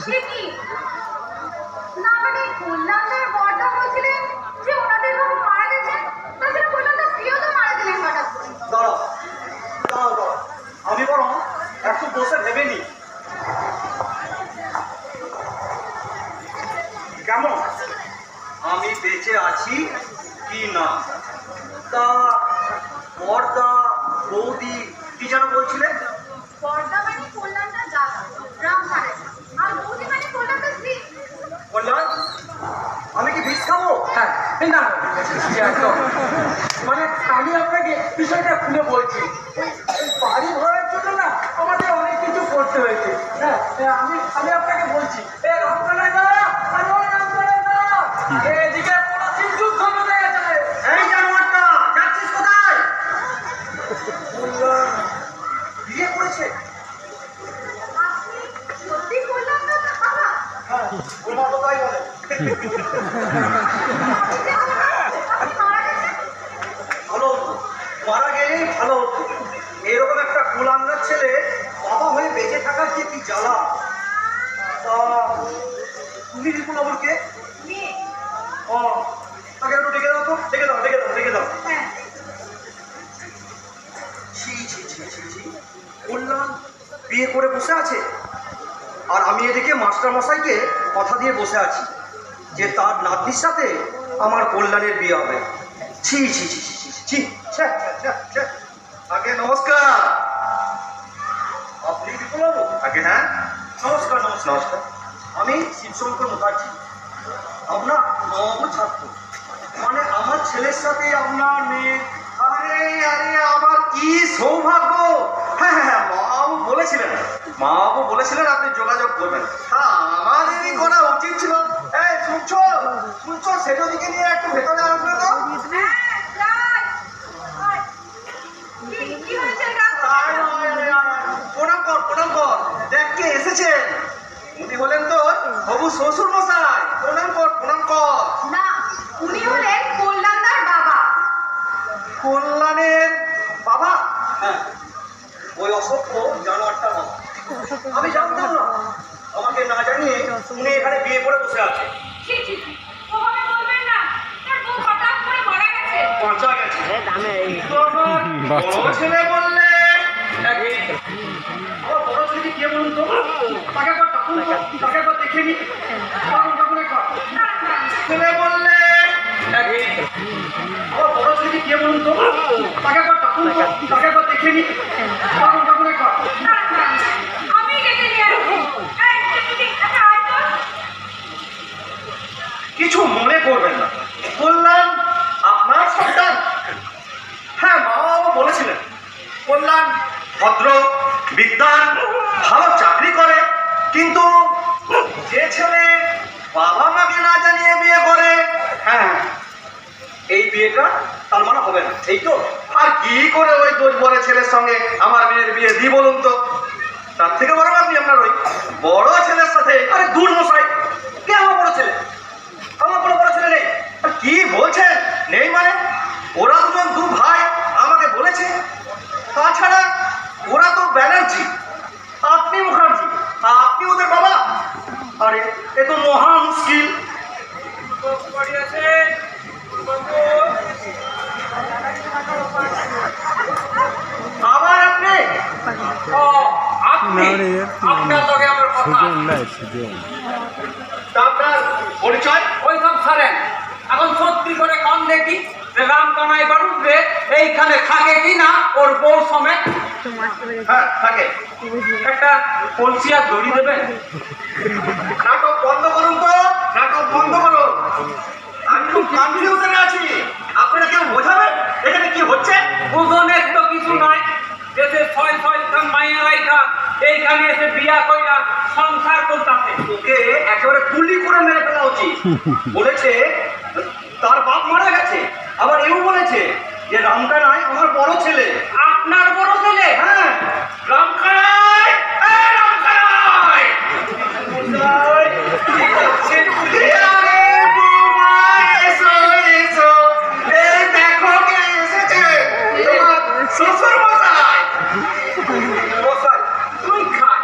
সে কি না মানে কল্যাণের বড়দা বলছিলেন যে ওনাদের বাবু মারা গেছেন, তাছাড়া কল্যাণের প্রিয় তো মারা গেলেন হঠাৎ করে। দাঁড়াও দাঁড়াও দাঁড়াও, আমি বরং একটু বসে ভেবে নি কেমন আমি বেঁচে আছি কি না। তা বড়দা বৌদি কি যেন বলছিলেন? বড়দা মানে কল্যাণটা দাদা রামধারে, আর বৌদি মানে কল্যাণটা স্ত্রী। কল্যাণ, আমি কি বিষ খাবো? হ্যাঁ না একদম, মানে আমি আপনাকে বিষয়টা খুলে বলছি। বাড়ি ঘরের জন্য না আমাদের অনেক কিছু করতে হয়েছে। হ্যাঁ আমি আমি আপনাকে বলছি, এদিকে কোনো সিন্ধুক ঘটে গেছে। এই জানোয়ারটা যাচ্ছিস কোথায়? বিয়ে করেছে? আপনি সত্যি কল্যাণটা বাবা? হ্যাঁ, ওর মা তো তাই বলে। আপনি মারা গেছেন? ভালো হতো, মারা গেলেই ভালো হতো। এরকম একটা কুলাঙ্গার ছেলে বাবা হয়ে বেঁচে থাকার যে কি জ্বালা। তা তুমি বিপুলবাবুকে মেয়ে। ও তাকে একটু ডেকে দাও তো, ডেকে দাও ডেকে দাও ডেকে দাও। হ্যাঁ ছি ছি ছি ছি ছি, কল্যাণ বিয়ে করে বসে আছে, আর আমি এদিকে মাস্টার মশাইকে কথা দিয়ে বসে আছি যে তার নাতনির সাথে আমার কল্যাণের বিয়ে হবে। ছি ছি ছি ছি ছি ছি, ছ্যা, ছ্যা, ছ্যা, ছ্যা। আগে নমস্কার। আপনি বিপুলবাবু? আগে হ্যাঁ, নমস্কার নমস্কার নমস্কার। আমি শিবশঙ্কর মুখার্জি, আপনার নবম ছাত্র। মানে আমার ছেলের সাথে আপনার মেয়ে। আরে আরে আমার কি সৌভাগ্য! হ্যাঁ হ্যাঁ হ্যাঁ, মা বাবু বলেছিলেন আপনি যোগাযোগ করবেন। হ্যাঁ আমাদেরই করা উচিত ছিল। এই শুনছো শুনছো, সেদিকে নিয়ে একটু ভেতরে আসবে তো। কি হয়েছে এটা? প্রণাম কর প্রণাম কর, দেখ কে এসেছেন। উনি হলেন তোর হবু শ্বশুর মশাই। প্রণাম কর প্রণাম কর। না, উনি হলেন কল্যাণদার বাবা। কল্যাণের বাবা? হ্যাঁ, ওই অসভ্য জানোয়ারটা বাবা। আমি জানতাম না, আমাকে না জানিয়ে উনি এখানে বিয়ে করে বসে আছে। ছি ছি ছি, ওভাবে বলবেন না, তার বউ হঠাৎ করে মারা গেছে। বাঁচা গেছে। তো আমার বড় ছেলে বললে আমার বড় ছেলেকে কে বলুন তো, তাকে একবার ডাকুন তো, তাকে একবার দেখে নি। ছেলে বললে আমার বড় ছেলেকে কে বলুন তো, তাকে একবার ডাকুন তো, তাকে একবার দেখে নি। আমি ডেকে নিয়ে আসবো। এই, তুমি আচ্ছা আয় তো। কিছু মনে করবেন না, কল্যাণ আপনার সন্তান। হ্যাঁ, মা বাবা বলেছিলেন কল্যাণ ভদ্র, বিদ্বান, ভালো চাকরি করে, কিন্তু যে ছেলে বাবা মাকে না জানিয়ে বিয়ে করে, হ্যাঁ এই বিয়েটা তার মানে হবে না। এই তো, আর কি করে ওই দোষ বড় ছেলের সঙ্গে আমার মেয়ের বিয়ে দিই বলুন তো। তার থেকে বরং আপনি আপনার ওই বড় ছেলের সাথে। আরে দূর মশাই, কে আমার বড় ছেলে? আমার কোনো বড় ছেলে নেই। আর কি বলছেন নেই মানে? ওরা দুজন দু ভাই আমাকে বলেছে। তাছাড়া ওরা তো ব্যানার্জি, আপনি মুখার্জি, আপনি ওদের বাবা। আরে এ তো মহা মুশকিল। আবার আপনি? ও, আপনি? আপনার লগে আমার কথা। তা আপনার পরিচয়? ওই সব ছাড়েন, এখন সত্যি করে কম দেখি রাম কানাই বাড়ুন রে এইখানে থাকে কি না ওর বউ সমেত। হ্যাঁ থাকে। একটা কলসিয়া দড়ি দেবেন। নাটক বন্ধ করুন তো, নাটক বন্ধ করুন। আমি খুব কনফিউশনে আছি, আপনারা কেউ বোঝাবেন এখানে কি হচ্ছে? বুঝনের তো কিছু নয়, দেশে ছয় ছয়খান মাইয়া রাইখা এইখানে এসে বিয়া কইরা সংসার করতেছে। ওকে একেবারে গুলি করে মেরে ফেলা উচিত। বলেছে তার বাপ মারা গেছে, আবার এও বলেছে যে রামকানাই আমার বড় ছেলে। আপনার বড় ছেলে? হ্যাঁ, রামকানাই, এই রামকানাই! দেখো কে এসেছে, তোমার শ্বশুর মশাই। মশাই তুই খায়